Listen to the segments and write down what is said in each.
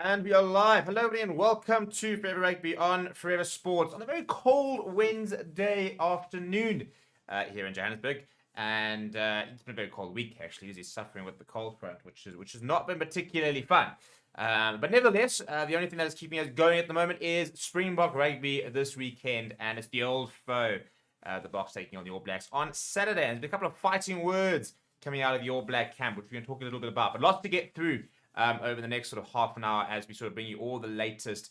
And we are live. Hello, everybody, and welcome to Forever Rugby on Forever Sports on a very cold Wednesday afternoon here in Johannesburg. And it's been a very cold week, actually, as he's suffering with the cold front, which has not been particularly fun. But nevertheless, the only thing that is keeping us going at the moment is Springbok Rugby this weekend, and it's the old foe, the Boks taking on the All Blacks on Saturday. And there's been a couple of fighting words coming out of the All Black camp, which we're going to talk a little bit about, but lots to get through over the next sort of half an hour as we sort of bring you all the latest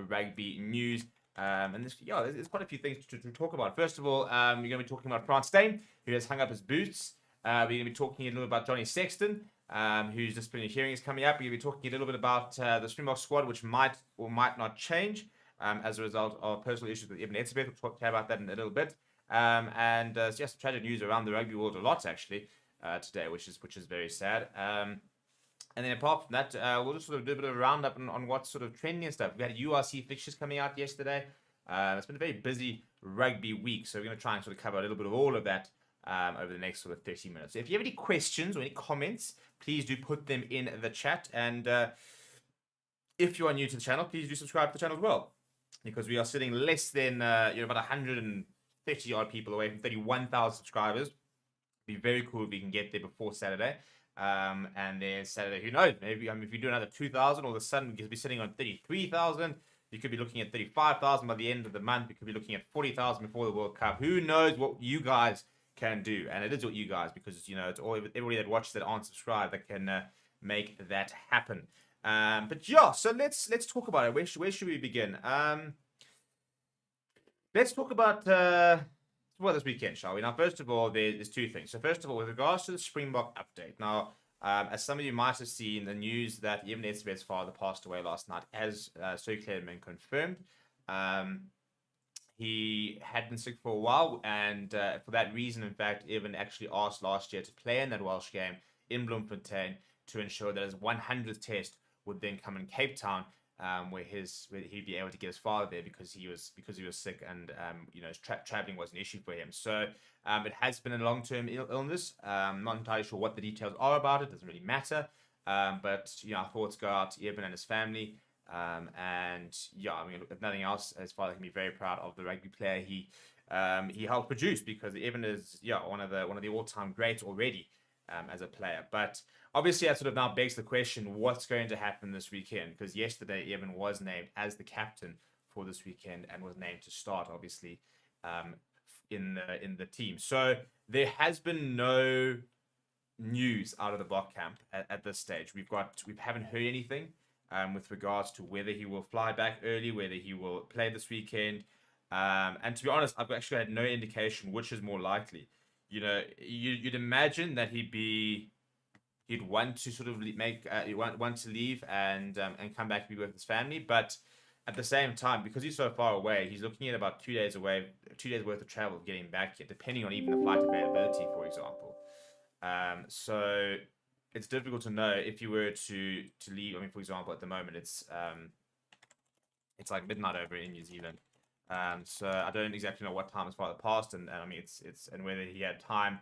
rugby news. And there's quite a few things to talk about. First of all, we're going to be talking about Frans Steyn, who has hung up his boots. We're going to be talking a little about Johnny Sexton, whose disciplinary hearing is coming up. We're going to be talking a little bit about the Springbok squad, which might or might not change as a result of personal issues with Eben Etzebeth. We'll talk about that in a little bit. And just tragic news around the rugby world a lot, actually, today, which is very sad. And then apart from that, we'll just sort of do a bit of a roundup on what's sort of trending and stuff. We had URC fixtures coming out yesterday. It's been a very busy rugby week, so we're going to try and sort of cover a little bit of all of that over the next sort of 30 minutes. So if you have any questions or any comments, please do put them in the chat. And if you are new to the channel, please do subscribe to the channel as well, because we are sitting less than about 130 odd people away from 31,000 subscribers. It'd be very cool if we can get there before Saturday. And then Saturday, who knows? Maybe if you do another 2,000, all of a sudden we could be sitting on 33,000. You could be looking at 35,000 by the end of the month. We could be looking at 40,000 before the World Cup. Who knows what you guys can do? And it is what you guys, because it's all everybody that watches that aren't subscribed that can make that happen. But yeah, so let's talk about it. Where should we begin? Let's talk about this weekend, shall we? Now, first of all, there's two things. So first of all, with regards to the Springbok update, now, as some of you might have seen, the news that Eben Etzebeth's father passed away last night has circulated and confirmed. He had been sick for a while, and for that reason, in fact, Eben actually asked last year to play in that Welsh game in Bloemfontein to ensure that his 100th test would then come in Cape Town, where he'd be able to get his father there because he was sick, and traveling was an issue for him. So it has been a long-term illness. I'm not entirely sure what the details are about it. Doesn't really matter. But our thoughts go out to Eben and his family. And yeah, I mean, if nothing else, his father can be very proud of the rugby player he helped produce, because Eben is one of the all-time greats already as a player. But obviously, that sort of now begs the question: what's going to happen this weekend? Because yesterday, Eben was named as the captain for this weekend and was named to start, obviously, in the team. So there has been no news out of the Bok camp at this stage. We haven't heard anything with regards to whether he will fly back early, whether he will play this weekend. And to be honest, I've actually had no indication which is more likely. You'd imagine that he'd want to sort of want to leave and come back to be with his family, but at the same time, because he's so far away, he's looking at about 2 days away, 2 days worth of travel getting back here, depending on even the flight availability, for example. So it's difficult to know if you were to leave. I mean, for example, at the moment it's like midnight over in New Zealand. So I don't exactly know what time his father passed, and I mean it's and whether he had time.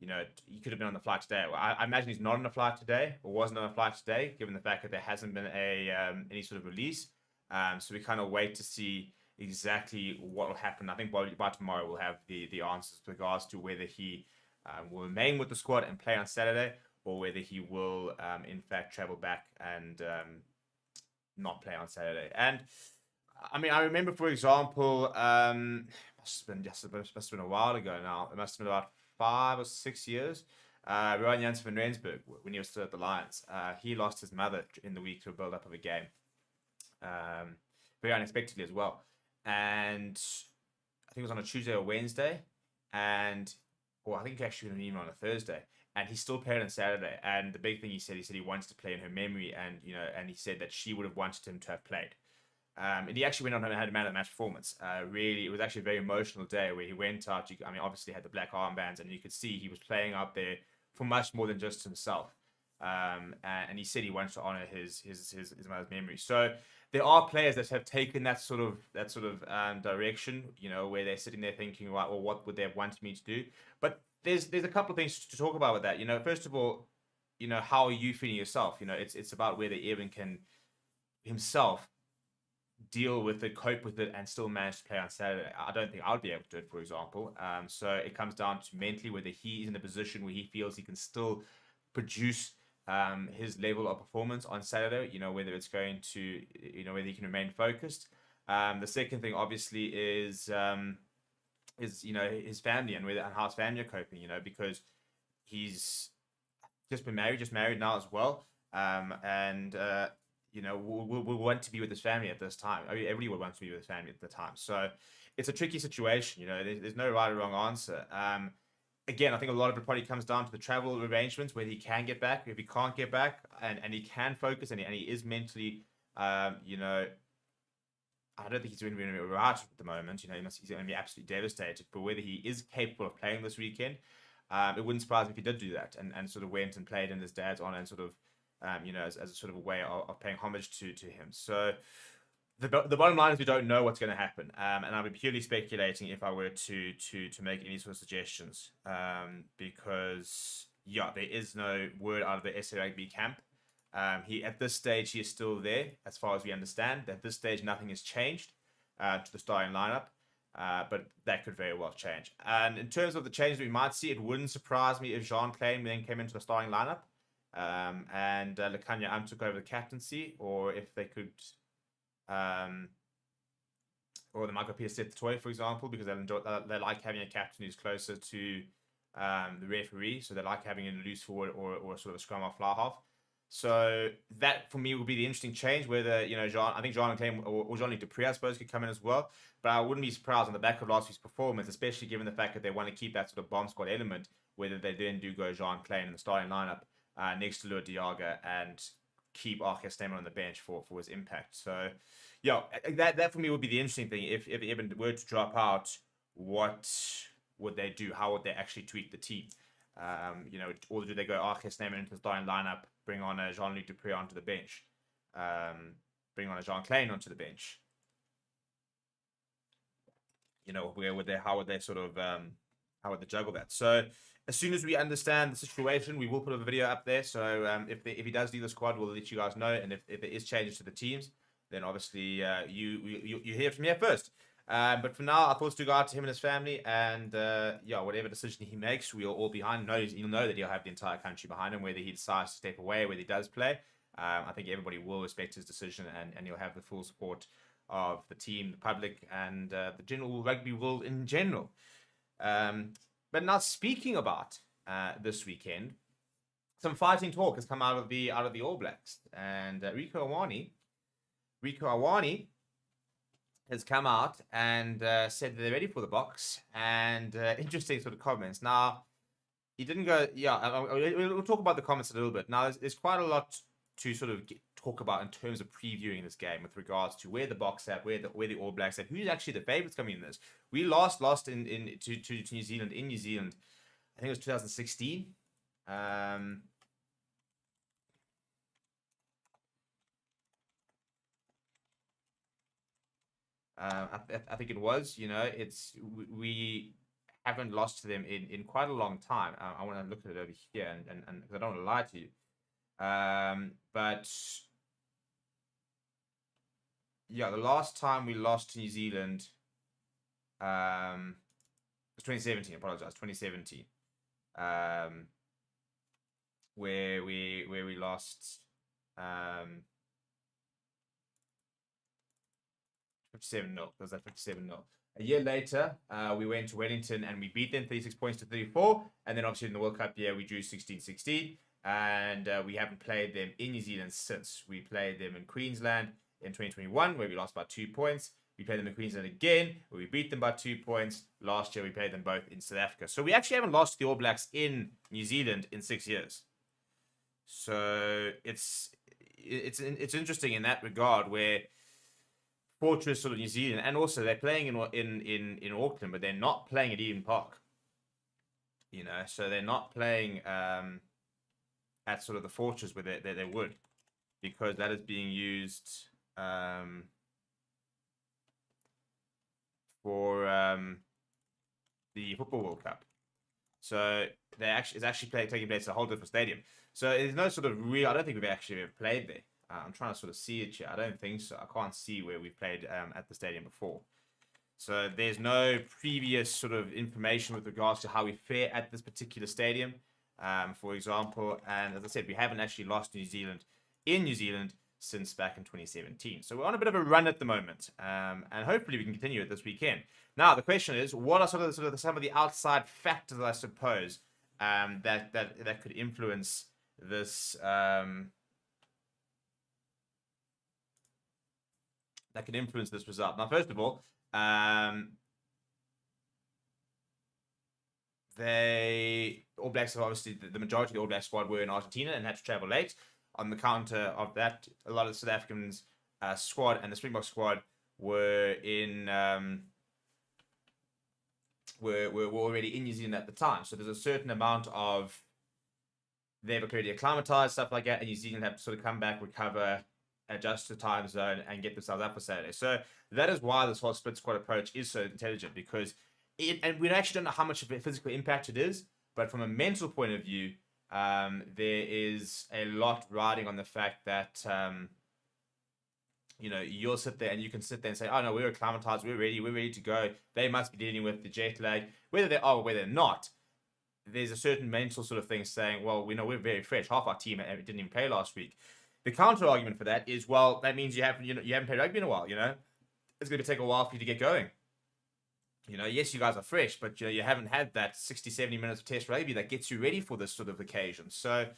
He could have been on the flight today. I imagine he's not on the flight today, or wasn't on a flight today, given the fact that there hasn't been any sort of release. So we kind of wait to see exactly what will happen. I think by tomorrow we'll have the answers with regards to whether he will remain with the squad and play on Saturday, or whether he will in fact travel back and not play on Saturday. And I mean, I remember, for example, must have been a while ago now. It must have been about 5 or 6 years. Rowan Jansen van Rensburg, when he was still at the Lions, he lost his mother in the week to a build-up of a game, very unexpectedly as well. And I think it was on a Tuesday or Wednesday, or I think he actually got an email on a Thursday. And he still played on Saturday. And the big thing he said he wants to play in her memory, and and he said that she would have wanted him to have played. And he actually went on and had a man of the match performance. Really, it was actually a very emotional day where he went out. I mean, obviously had the black armbands, and you could see he was playing out there for much more than just himself. And he said he wants to honor his mother's memory. So there are players that have taken that sort of direction, where they're sitting there thinking, right, well, what would they have wanted me to do? But there's a couple of things to talk about with that. First of all, how are you feeling yourself? It's about whether Eben can himself deal with it, cope with it, and still manage to play on Saturday. I don't think I would be able to do it, for example. So it comes down to mentally whether he's in a position where he feels he can still produce his level of performance on Saturday. Whether it's going to, whether he can remain focused. The second thing, obviously, is his family and how his family are coping. Because he's just married now as well. And will want to be with his family at this time. I mean, everybody would want to be with his family at the time. So it's a tricky situation. There's no right or wrong answer. Again, I think a lot of it probably comes down to the travel arrangements, whether he can get back, if he can't get back, and he can focus, and he is mentally, I don't think he's going to be right at the moment. He's going to be absolutely devastated. But whether he is capable of playing this weekend, it wouldn't surprise me if he did do that and sort of went and played in his dad's honor and sort of, as a sort of a way of paying homage to him. So the bottom line is we don't know what's going to happen, and I'll be purely speculating if I were to make any sort of suggestions, because there is no word out of the SA Rugby camp. At this stage he is still there, as far as we understand. At this stage, nothing has changed to the starting lineup, but that could very well change. And in terms of the changes we might see, it wouldn't surprise me if Jean Klein then came into the starting lineup, and Lekanya took over the captaincy, or if they could, or they might go Peter Toy, for example, because they like having a captain who's closer to the referee, so they like having a loose forward or sort of a scrum off fly half. So that for me would be the interesting change. Whether I think Jean Klein or Jean-Luc Dupré, I suppose, could come in as well. But I wouldn't be surprised on the back of last week's performance, especially given the fact that they want to keep that sort of bomb squad element, whether they then do go Jean Klein in the starting lineup next to Lua Diaga and keep Arke Stammer on the bench for his impact. So, that for me would be the interesting thing. If Eben were to drop out, what would they do? How would they actually tweak the team? Or do they go Arke Stammer into the starting lineup, bring on a Jean-Luc Dupré onto the bench, bring on a Jean Klein onto the bench? Where would they? How would they sort of? How would they juggle that? So as soon as we understand the situation, we will put a video up there. So if he does leave the squad, we'll let you guys know. And if there is changes to the teams, then obviously you hear from here first. But for now, our thoughts do go out to him and his family. And whatever decision he makes, we'll all behind. You'll know that he'll have the entire country behind him, whether he decides to step away, whether he does play. I think everybody will respect his decision, and he'll have the full support of the team, the public, and the general rugby world in general. But now, speaking about this weekend, some fighting talk has come out of the All Blacks, and Rieko Awani has come out and said that they're ready for the Boks, and interesting sort of comments. Now, he didn't go. We'll talk about the comments a little bit. Now, there's quite a lot to sort of talk about in terms of previewing this game with regards to where the Boks at, where the All Blacks at, who's actually the favourites coming in this. We lost to New Zealand in New Zealand. I think it was 2016. I think it was. We haven't lost to them in quite a long time. I want to look at it over here, and because I don't want to lie to you. But the last time we lost to New Zealand, it was 2017. I apologize, 2017. Where we lost 57-0. Was that 57-0? A year later, we went to Wellington and we beat them 36 points to 34. And then obviously in the World Cup year, we drew 16-16. And we haven't played them in New Zealand since. We played them in Queensland in 2021, where we lost by 2 points. We played them in Queensland again, where we beat them by 2 points. Last year, we played them both in South Africa. So we actually haven't lost to the All Blacks in New Zealand in 6 years. So it's interesting in that regard, where Fortress sort of New Zealand, and also they're playing in Auckland, but they're not playing at Eden Park. So they're not playing at sort of the Fortress where they would, because that is being used for the Football World Cup. So it's actually taking place at a whole different stadium. So there's no sort of real. I don't think we've actually ever played there. I'm trying to sort of see it here. I don't think so. I can't see where we've played at the stadium before. So there's no previous sort of information with regards to how we fare at this particular stadium, for example. And as I said, we haven't actually lost New Zealand in New Zealand since back in 2017. So we're on a bit of a run at the moment, and hopefully we can continue it this weekend. Now the question is, what are some of the outside factors, I suppose, that could influence this? That could influence this result. Now, first of all, All Blacks, obviously the majority of the All Black squad were in Argentina and had to travel late. On the counter of that, a lot of the South Africans squad and the Springbok squad were already in New Zealand at the time. So there's a certain amount of they've already acclimatized, stuff like that, and New Zealand have to sort of come back, recover, adjust to time zone, and get themselves up for Saturday. So that is why this whole split squad approach is so intelligent, because and we actually don't know how much of a physical impact it is, but from a mental point of view, there is a lot riding on the fact that you'll sit there and you can sit there and say, oh no, we're acclimatized, we're ready to go. They must be dealing with the jet lag, whether they are or whether they're not. There's a certain mental sort of thing saying, well, we know we're very fresh. Half our team didn't even play last week. The counter argument for that is, well, that means you haven't played rugby in a while. It's going to take a while for you to get going. Yes, you guys are fresh, but you haven't had that 60, 70 minutes of test rugby that gets you ready for this sort of occasion. So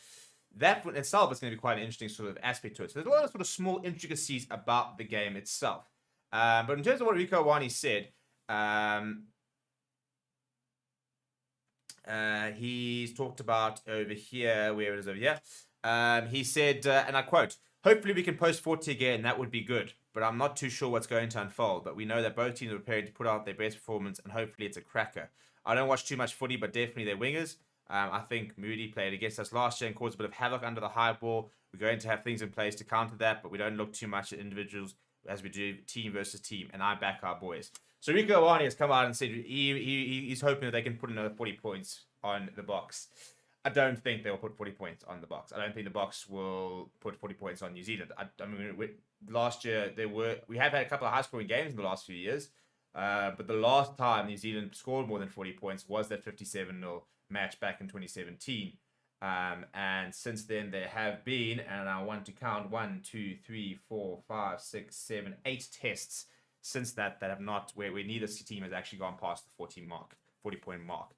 that in itself is going to be quite an interesting sort of aspect to it. So there's a lot of sort of small intricacies about the game itself. But in terms of what Rieko Ioane said, he's talked about over here, where it is over here. He said, and I quote, "Hopefully we can post 40 again, that would be good. But I'm not too sure what's going to unfold. But we know that both teams are prepared to put out their best performance, and hopefully it's a cracker. I don't watch too much footy, but definitely their wingers. I think Moody played against us last year and caused a bit of havoc under the high ball. We're going to have things in place to counter that, but we don't look too much at individuals as we do team versus team, and I back our boys." So Rieko Ioane has come out and said he's hoping that they can put another 40 points on the Boks. I don't think they'll put 40 points on the Boks. I don't think the Boks will put 40 points on New Zealand. I mean, last year we have had a couple of high-scoring games in the last few years, but the last time New Zealand scored more than 40 points was that 57-0 match back in 2017. And since then there have been, and I want to count 1, 2, 3, 4, 5, 6, 7, 8 tests since that have not where neither team has actually gone past the 40-point mark.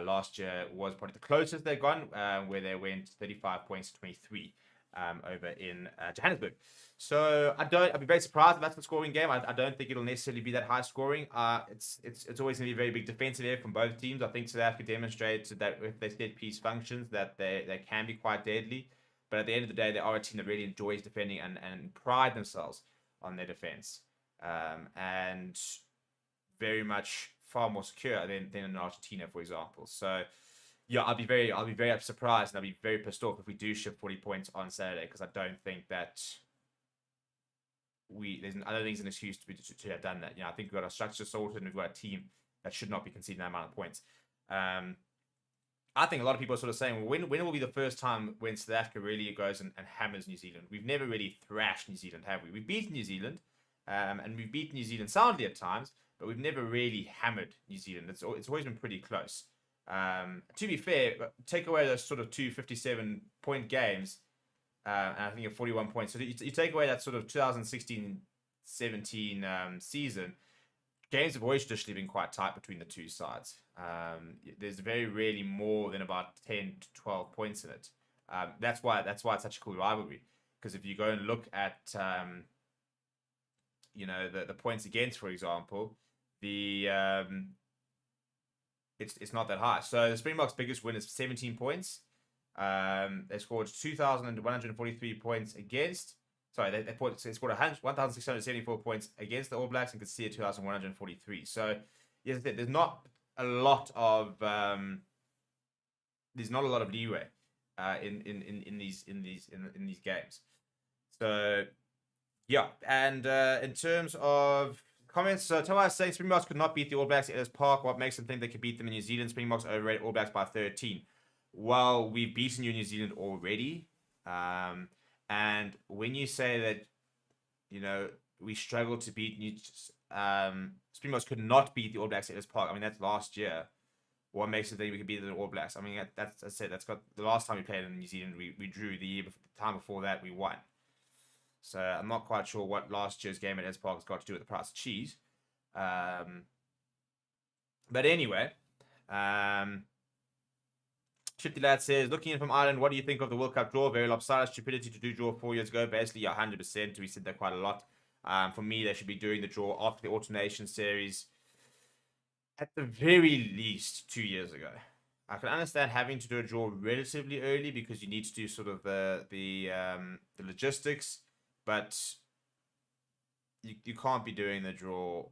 Last year was probably the closest they've gone, where they went 35 points to 23 over in Johannesburg. So I'd be very surprised if that's the scoring game. I don't think it'll necessarily be that high scoring. It's always going to be a very big defensive effort from both teams. I think South Africa demonstrated that if their set piece functions, that they can be quite deadly. But at the end of the day, they are a team that really enjoys defending and pride themselves on their defense, and very much far more secure than in Argentina, for example. So yeah, I'll be very surprised and I'll be very pissed off if we do shift 40 points on Saturday, because I don't think that I don't think it's an excuse to have done that. I think we've got our structure sorted and we've got a team that should not be conceding that amount of points. I think a lot of people are sort of saying, well, when will be the first time when South Africa really goes and hammers New Zealand? We've never really thrashed New Zealand, have we? We've beaten New Zealand, and we've beaten New Zealand soundly at times, but we've never really hammered New Zealand. It's always been pretty close. To be fair, take away those sort of 2 57-point games, and I think a 41 points. So you take away that sort of 2016-17 season, games have always traditionally been quite tight between the two sides. There's very rarely more than about 10 to 12 points in it. That's why it's such a cool rivalry. Because if you go and look at the points against, for example, it's not that high. So the Springboks' biggest win is 17 points. They scored 2,143 points against. Sorry, they scored 1,674 points against the All Blacks and conceded 2,143. So yes, there's not a lot of leeway in these games. So yeah, and in terms of comments, so Tomas is saying Springboks could not beat the All Blacks at Ellis Park. What makes them think they could beat them in New Zealand? Springboks overrated All Blacks by 13. Well, we've beaten you in New Zealand already. And when you say that, we struggled to beat Springboks could not beat the All Blacks at Ellis Park. I mean, that's last year. What makes it think we could beat the All Blacks? I mean, that's I said that's got the last time we played in New Zealand, we drew. The time before that, we won. So I'm not quite sure what last year's game at Ellis Park has got to do with the price of cheese. But anyway, Shifty Lad says, looking in from Ireland, what do you think of the World Cup draw? Very lopsided, stupidity to do draw 4 years ago. Basically, 100%. We said that quite a lot. For me, they should be doing the draw after the Alternation Series at the very least 2 years ago. I can understand having to do a draw relatively early because you need to do sort of the logistics, but you can't be doing the draw.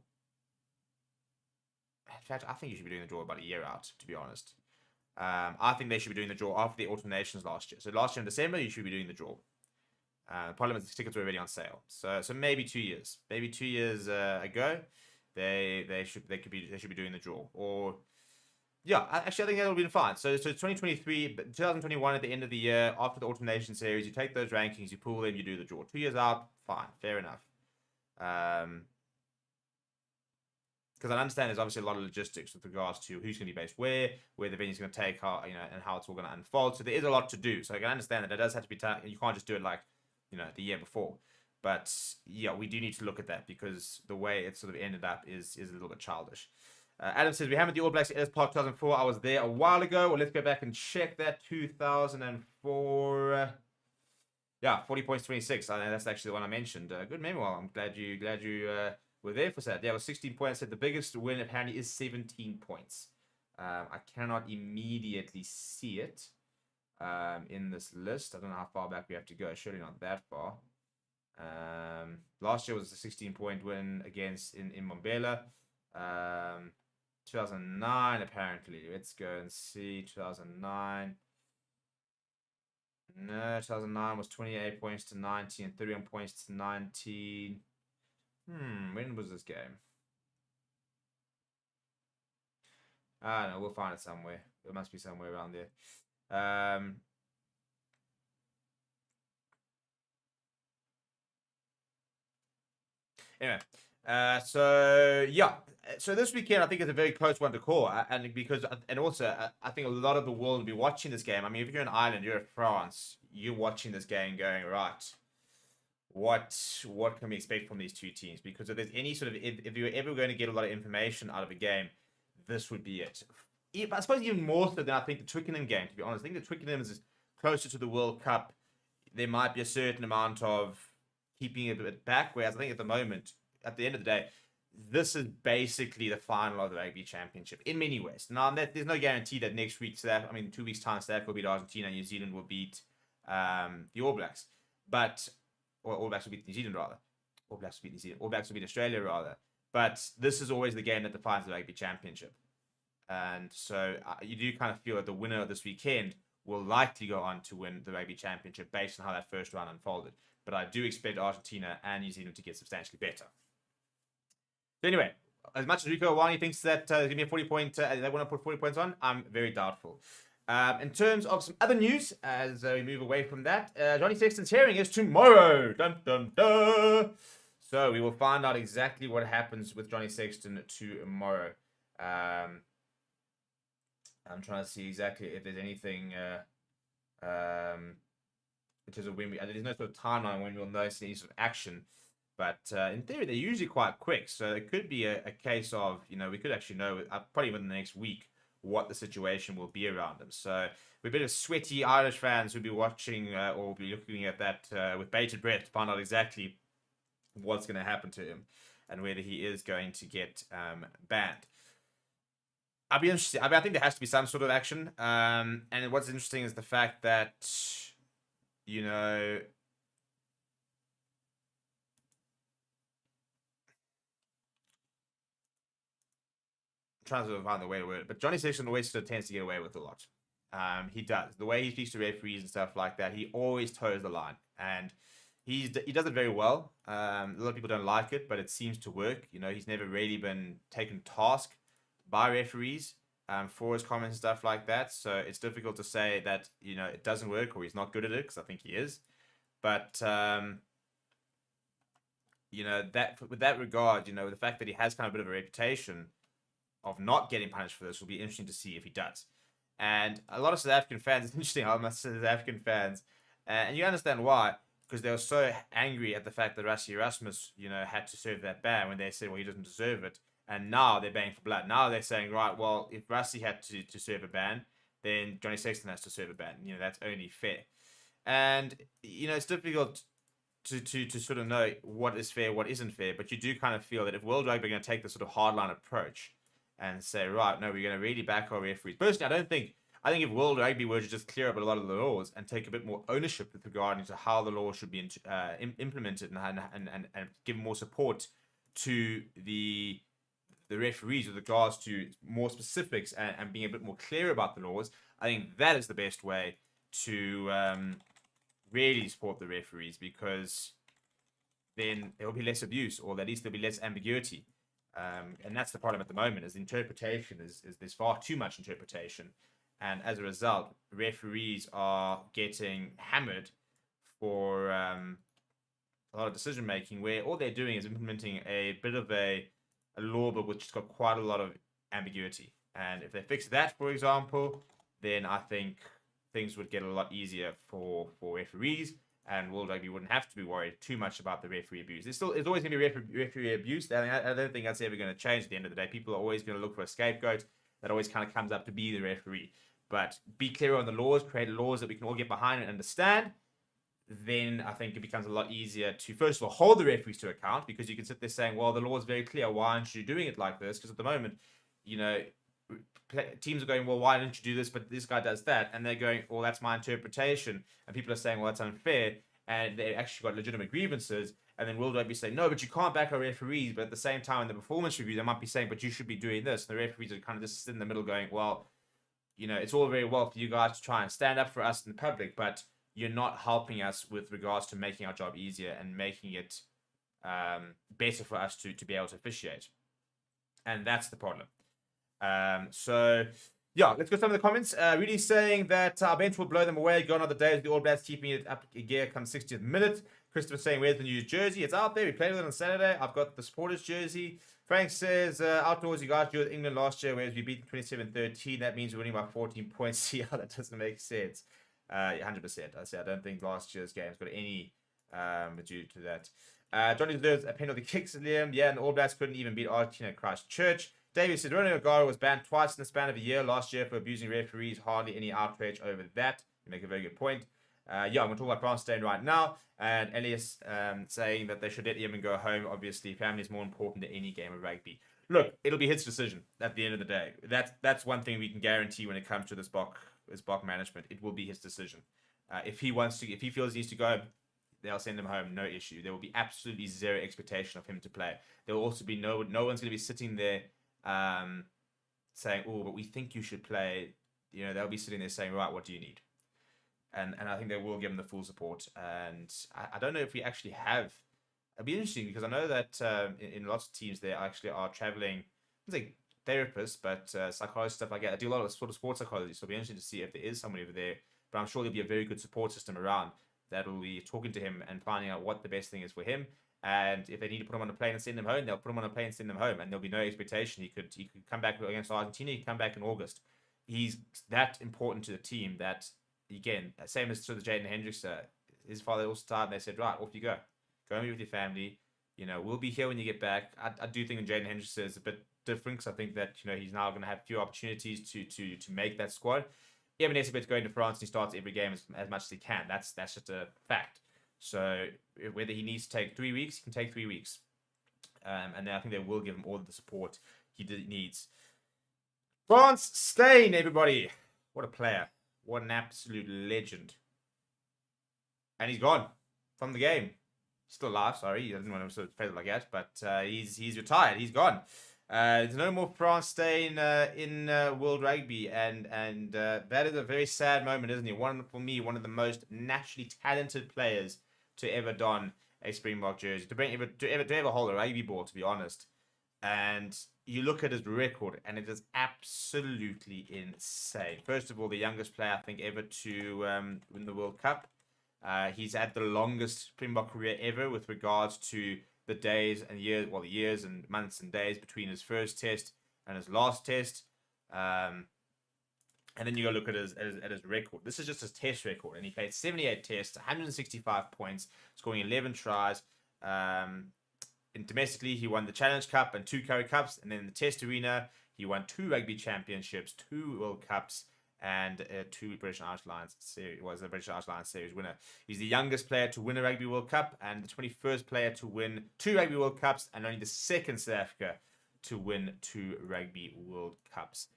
In fact, I think you should be doing the draw about a year out, to be honest. I think they should be doing the draw after the alternations last year. So last year in December, you should be doing the draw. The problem is the tickets were already on sale. So maybe 2 years. Maybe 2 years ago, they should be doing the draw. Or yeah, actually I think that'll be fine. So 2023, 2021 at the end of the year, after the alternation series, you take those rankings, you pull them, you do the draw. 2 years out, fine, fair enough. Because I understand there's obviously a lot of logistics with regards to who's going to be based where the venue's going to take, how, and how it's all going to unfold. So there is a lot to do. So I can understand that it does have to be done. You can't just do it like, the year before. But yeah, we do need to look at that because the way it sort of ended up is a little bit childish. Adam says, we haven't the All Blacks at Ellis Park 2004. I was there a while ago. Well, let's go back and check that. 2004. Yeah, 40 points, 26. I know that's actually the one I mentioned. Good memory. Well, I'm glad you were there for that. Yeah, it was 16 points. The biggest win apparently is 17 points. I cannot immediately see it in this list. I don't know how far back we have to go. Surely not that far. Last year was a 16-point win against in Mbombela. 2009 apparently. Let's go and see. 2009. No, 2009 was 28 points to 19, 31 points to 19. When was this game? I don't know. We'll find it somewhere. It must be somewhere around there. Anyway, so yeah, so this weekend I think is a very close one to call, and also I think a lot of the world will be watching this game. I mean, if you're in Ireland, you're in France, you're watching this game, going right. What can we expect from these two teams? Because if there's any sort of if you're ever going to get a lot of information out of a game, this would be it. I suppose even more so than I think the Twickenham game. To be honest, I think the Twickenham is closer to the World Cup. There might be a certain amount of keeping it a bit back, whereas I think at the moment, at the end of the day, this is basically the final of the Rugby Championship in many ways. Now, there's no guarantee that next week, 2 weeks' time, South Africa will beat Argentina, and New Zealand will beat the All Blacks. Or All Blacks will beat New Zealand, rather. All Blacks will beat New Zealand. All Blacks will beat Australia, rather. But this is always the game that defines the Rugby Championship. And so you do kind of feel that the winner of this weekend will likely go on to win the Rugby Championship based on how that first round unfolded. But I do expect Argentina and New Zealand to get substantially better. So anyway, as much as Rico Awani thinks that there's going to be a 40-point, they want to put 40 points on, I'm very doubtful. In terms of some other news, as we move away from that, Johnny Sexton's hearing is tomorrow. Dun, dun, dun. So we will find out exactly what happens with Johnny Sexton tomorrow. I'm trying to see exactly if there's anything in terms of when there's no sort of timeline when we'll notice any sort of action. But in theory, they're usually quite quick. So it could be a case of, we could actually know probably within the next week what the situation will be around him. So we're a bit of sweaty Irish fans who'll be watching or will be looking at that with bated breath to find out exactly what's going to happen to him and whether he is going to get banned. I'll be interested. I think there has to be some sort of action. And what's interesting is the fact that, trying to find the way to word it, but Johnny Sexton always sort of tends to get away with a lot. He does. The way he speaks to referees and stuff like that, he always toes the line. And he does it very well. A lot of people don't like it, but it seems to work. He's never really been taken task by referees for his comments and stuff like that. So it's difficult to say that, it doesn't work or he's not good at it, because I think he is. But that with that regard, the fact that he has kind of a bit of a reputation of not getting punished for this will be interesting to see if he does. And a lot of South African fans, it's interesting, I must say, South African fans, and you understand why, because they were so angry at the fact that Rassie Erasmus, had to serve that ban when they said, well, he doesn't deserve it. And now they're baying for blood. Now they're saying, right, well, if Rassie had to serve a ban, then Johnny Sexton has to serve a ban. That's only fair. And, it's difficult to sort of know what is fair, what isn't fair, but you do kind of feel that if World Rugby are going to take this sort of hardline approach and say, right, no, we're going to really back our referees. Personally, I think if World Rugby were to just clear up a lot of the laws and take a bit more ownership with regard to how the law should be implemented and give more support to the referees with regards to more specifics and being a bit more clear about the laws, I think that is the best way to really support the referees, because then there will be less abuse, or at least there'll be less ambiguity. And that's the problem at the moment, is the interpretation is there's far too much interpretation. And as a result, referees are getting hammered for a lot of decision making, where all they're doing is implementing a bit of a law book which has got quite a lot of ambiguity. And if they fix that, for example, then I think things would get a lot easier for referees, and World Rugby wouldn't have to be worried too much about the referee abuse. There's always going to be referee abuse. I don't think that's ever going to change at the end of the day. People are always going to look for a scapegoat that always kind of comes up to be the referee. But be clear on the laws, create laws that we can all get behind and understand. Then I think it becomes a lot easier to, first of all, hold the referees to account, because you can sit there saying, well, the law is very clear. Why aren't you doing it like this? Because at the moment, teams are going, well, why didn't you do this? But this guy does that. And they're going, well, that's my interpretation. And people are saying, well, that's unfair. And they actually got legitimate grievances. And then World Rugby say, no, but you can't back our referees. But at the same time, in the performance review, they might be saying, but you should be doing this. And the referees are kind of just in the middle going, well, it's all very well for you guys to try and stand up for us in the public, but you're not helping us with regards to making our job easier and making it better for us to be able to officiate. And that's the problem. So, yeah, let's go to some of the comments. Really saying that our bench will blow them away. Gone are the days of the All Blacks keeping it up a gear come 60th minute. Christopher saying, where's the new jersey? It's out there. We played with it on Saturday. I've got the supporters jersey. Frank says, outdoors, you guys drew with England last year, whereas we beat 27-13. That means we're winning by 14 points. See how that doesn't make sense. 100%. I say I don't think last year's game's got any due to that. Johnny deserves a penalty kicks, Liam. Yeah, and the All Blacks couldn't even beat Argentina at Christchurch. David said, Ronnie O'Gara was banned twice in the span of a year last year for abusing referees. Hardly any outrage over that. You make a very good point. I'm going to talk about Braunstein right now. And Elias saying that they should let Yemen go home. Obviously, family is more important than any game of rugby. Look, it'll be his decision at the end of the day. That's one thing we can guarantee when it comes to this Bok management. It will be his decision. If he feels he needs to go, they'll send him home, no issue. There will be absolutely zero expectation of him to play. There will also be no one's going to be sitting there saying, oh, but we think you should play. They'll be sitting there saying, right, what do you need? And I think they will give him the full support. And I don't know if we actually have. It'll be interesting, because I know that in lots of teams they actually are traveling, it's like therapists, but psychologists, stuff like that. I do a lot of sort of sports psychology, so it'll be interesting to see if there is somebody over there. But I'm sure there'll be a very good support system around that will be talking to him and finding out what the best thing is for him. And if they need to put him on a plane and send him home, they'll put him on a plane and send him home. And there'll be no expectation. He could come back against Argentina. He could come back in August. He's that important to the team that, again, same as to the Jaden Hendricks, his father also started, and they said, right, off you go. Go and be with your family. We'll be here when you get back. I do think Jaden Hendricks is a bit different, because I think that, he's now going to have few opportunities to make that squad. Evan Esabet's going to France and he starts every game as much as he can. That's just a fact. So whether he needs to take 3 weeks, he can take 3 weeks. And then I think they will give him all of the support he needs. France Steyn, everybody. What a player. What an absolute legend. And he's gone from the game. Still alive, sorry. He doesn't want to sort of play it like that. But he's retired. He's gone. There's no more France Steyn in World Rugby. And that is a very sad moment, isn't it? For me, one of the most naturally talented players to ever don a Springbok jersey. To ever hold a rugby ball, to be honest. And you look at his record, and it is absolutely insane. First of all, the youngest player, I think, ever to win the World Cup. He's had the longest Springbok career ever with regards to the days and years, well, the years and months and days between his first test and his last test. And then you go look at his record. This is just his test record, and he played 78 tests, 165 points, scoring 11 tries. Domestically, he won the Challenge Cup and 2 Currie Cups, and then in the Test arena, he won 2 Rugby Championships, 2 World Cups, and 2 British Irish Lions series. Was the British Irish Lions series winner. He's the youngest player to win a Rugby World Cup, and the 21st player to win 2 Rugby World Cups, and only the second South Africa to win 2 Rugby World Cups.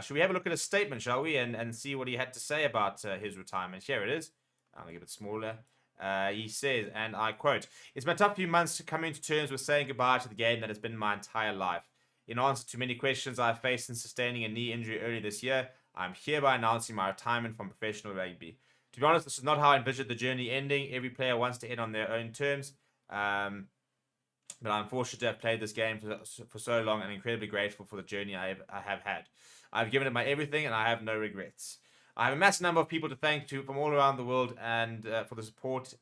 Should we have a look at his statement, shall we, and see what he had to say about his retirement? Here it is. I'm going to give it smaller. He says, and I quote, "It's been a tough few months to come into terms with saying goodbye to the game that has been my entire life. In answer to many questions I have faced since sustaining a knee injury early this year, I'm hereby announcing my retirement from professional rugby. To be honest, this is not how I envisioned the journey ending. Every player wants to end on their own terms. But I'm fortunate to have played this game for so long and incredibly grateful for the journey I have had. I've given it my everything and I have no regrets. I have a massive number of people to thank from all around the world and for the support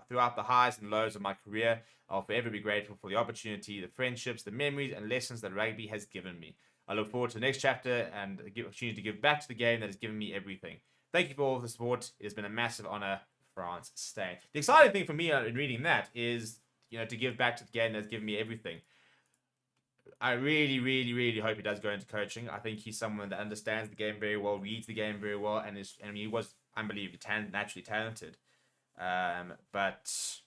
throughout the highs and lows of my career. I'll forever be grateful for the opportunity, the friendships, the memories and lessons that rugby has given me. I look forward to the next chapter and the opportunity to give back to the game that has given me everything. Thank you for all of the support. It has been a massive honor, Frans Steyn." The exciting thing for me in reading that is, to give back to the game that's given me everything. I really, really, really hope he does go into coaching. I think he's someone that understands the game very well, reads the game very well, and he was unbelievably naturally talented. But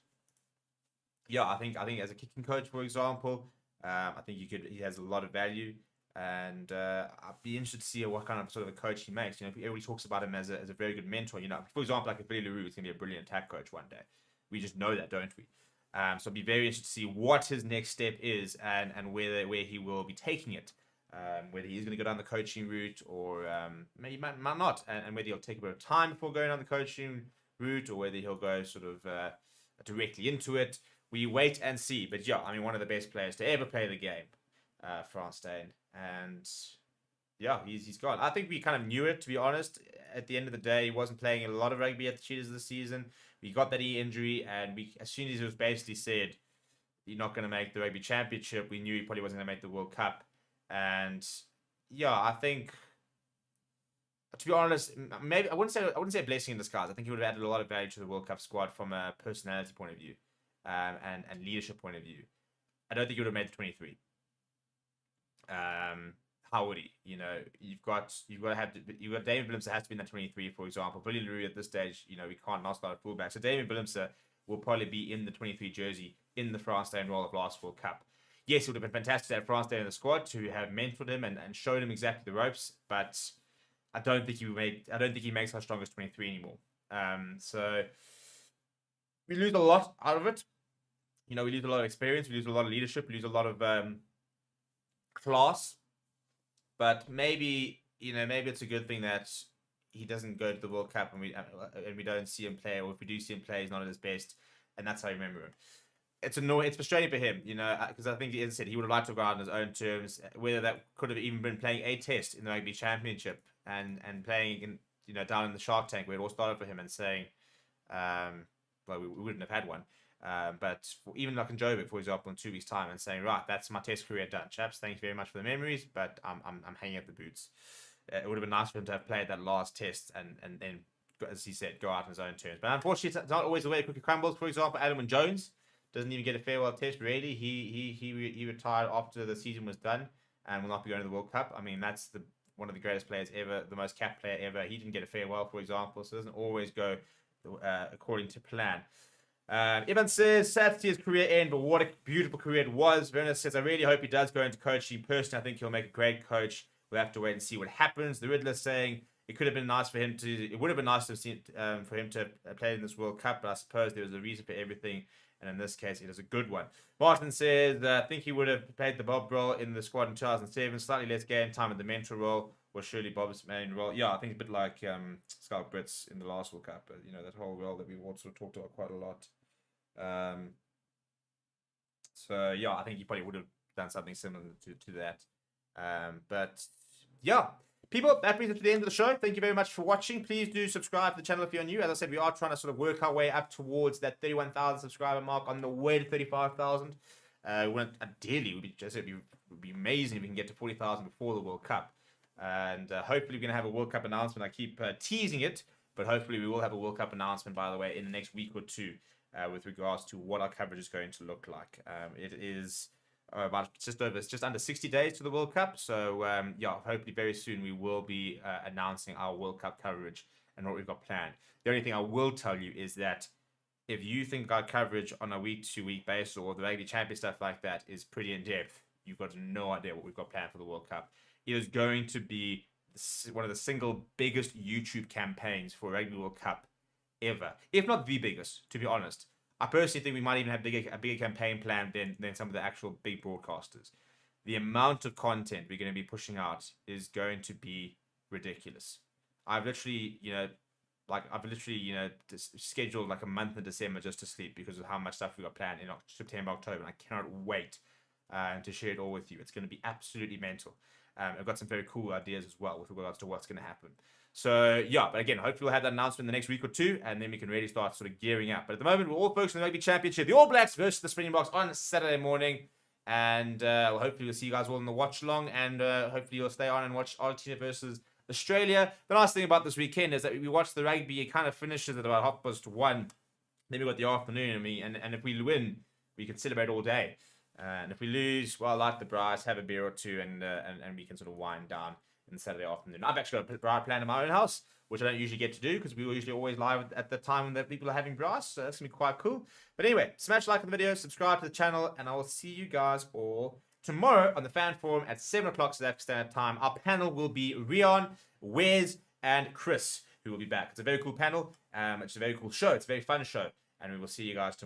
yeah, I think as a kicking coach, for example, I think he has a lot of value, and I'd be interested to see what kind of sort of a coach he makes. Everybody talks about him as a very good mentor. For example, like Billy LaRue is going to be a brilliant attack coach one day. We just know that, don't we? So I'd be very interested to see what his next step is and where he will be taking it. Whether he's going to go down the coaching route or maybe might not, and whether he'll take a bit of time before going down the coaching route or whether he'll go sort of directly into it. We wait and see. But yeah, one of the best players to ever play the game, Frans Steyn. And yeah, he's gone. I think we kind of knew it, to be honest. At the end of the day, he wasn't playing a lot of rugby at the Cheetahs this season. We got that knee injury, and as soon as it was basically said, "You're not going to make the Rugby Championship," we knew he probably wasn't going to make the World Cup. And yeah, I think, to be honest, maybe I wouldn't say a blessing in disguise. I think he would have added a lot of value to the World Cup squad from a personality point of view, and leadership point of view. I don't think he would have made the 23. How would he? You've got David Willemse has to be in that 23, for example. Billy LaRue at this stage, we can't not start a fullback. So David Willemse will probably be in the 23 jersey in the Frans Steyn role of last World Cup. Yes, it would have been fantastic to have Frans Steyn in the squad to have mentored him and showed him exactly the ropes, but I don't think he makes our strongest 23 anymore. So we lose a lot out of it. We lose a lot of experience, we lose a lot of leadership, we lose a lot of class. But maybe it's a good thing that he doesn't go to the World Cup and we don't see him play, or if we do see him play, he's not at his best, and that's how I remember him. It's annoying. It's frustrating for him, because I think, as I said, he would have liked to go out on his own terms. Whether that could have even been playing a test in the Rugby Championship and playing down in the Shark Tank where it all started for him, and saying, well, we wouldn't have had one. But even like in Joburg, for example, in 2 weeks' time, and saying, right, that's my test career done, chaps. Thank you very much for the memories, but I'm hanging up the boots. It would have been nice for him to have played that last test and then, as he said, go out on his own terms. But unfortunately, it's not always the way the cookie crumbles. For example, Adam Jones doesn't even get a farewell test. Really, he retired after the season was done and will not be going to the World Cup. That's one of the greatest players ever, the most capped player ever. He didn't get a farewell, for example, so it doesn't always go according to plan. Ivan says, sad to see his career end, but what a beautiful career it was. Werner says, I really hope he does go into coaching. Personally, I think he'll make a great coach. We'll have to wait and see what happens. The Riddler saying, it would have been nice for him to play in this World Cup, but I suppose there was a reason for everything, and in this case, it is a good one. Martin says, I think he would have played the Bob role in the squad in 2007, slightly less game time in the mentor role, was surely Bob's main role. Yeah, I think it's a bit like Scout Brits in the last World Cup, that whole role that we've also talked about quite a lot. So yeah, I think he probably would have done something similar to that. But yeah, People, that brings us to the end of the show. Thank you very much for watching. Please do subscribe to the channel if you're new. As I said, we are trying to sort of work our way up towards that 31,000 subscriber mark, on the way to 35,000. Ideally, it would be amazing if we can get to 40,000 before the World Cup. And hopefully we're going to have a World Cup announcement. I keep teasing it, but hopefully we will have a World Cup announcement, by the way, in the next week or two with regards to what our coverage is going to look like. It is just under 60 days to the World Cup. So, yeah, hopefully very soon we will be announcing our World Cup coverage and what we've got planned. The only thing I will tell you is that if you think our coverage on a week-to-week basis or the Rugby Champion stuff like that is pretty in-depth, you've got no idea what we've got planned for the World Cup. It is going to be one of the single biggest YouTube campaigns for Rugby World Cup ever, if not the biggest, to be honest. I personally think we might even have a bigger campaign plan than some of the actual big broadcasters. The amount of content we're going to be pushing out is going to be ridiculous. I've literally, scheduled like a month in December just to sleep because of how much stuff we got planned in September, October, and I cannot wait to share it all with you. It's going to be absolutely mental. I've got some very cool ideas as well with regards to what's going to happen. So, yeah, but again, hopefully we'll have that announcement in the next week or two, and then we can really start sort of gearing up. But at the moment, we're all focused on the Rugby Championship. The All Blacks versus the Springboks on Saturday morning. And hopefully we'll see you guys all in the watch-along, and hopefully you'll stay on and watch Argentina versus Australia. The nice thing about this weekend is that we watch the rugby. It kind of finishes at about 1:30. Then we've got the afternoon, and if we win, we can celebrate all day. And if we lose, well, light the brass, have a beer or two, and we can sort of wind down in Saturday afternoon. I've actually got a braai plan in my own house, which I don't usually get to do because we were usually always live at the time that people are having brass. So that's going to be quite cool. But anyway, smash like on the video, subscribe to the channel, and I will see you guys all tomorrow on the Fan Forum at 7 o'clock South African Standard Time. Our panel will be Rion, Wes, and Chris, who will be back. It's a very cool panel. It's a very cool show. It's a very fun show. And we will see you guys tomorrow.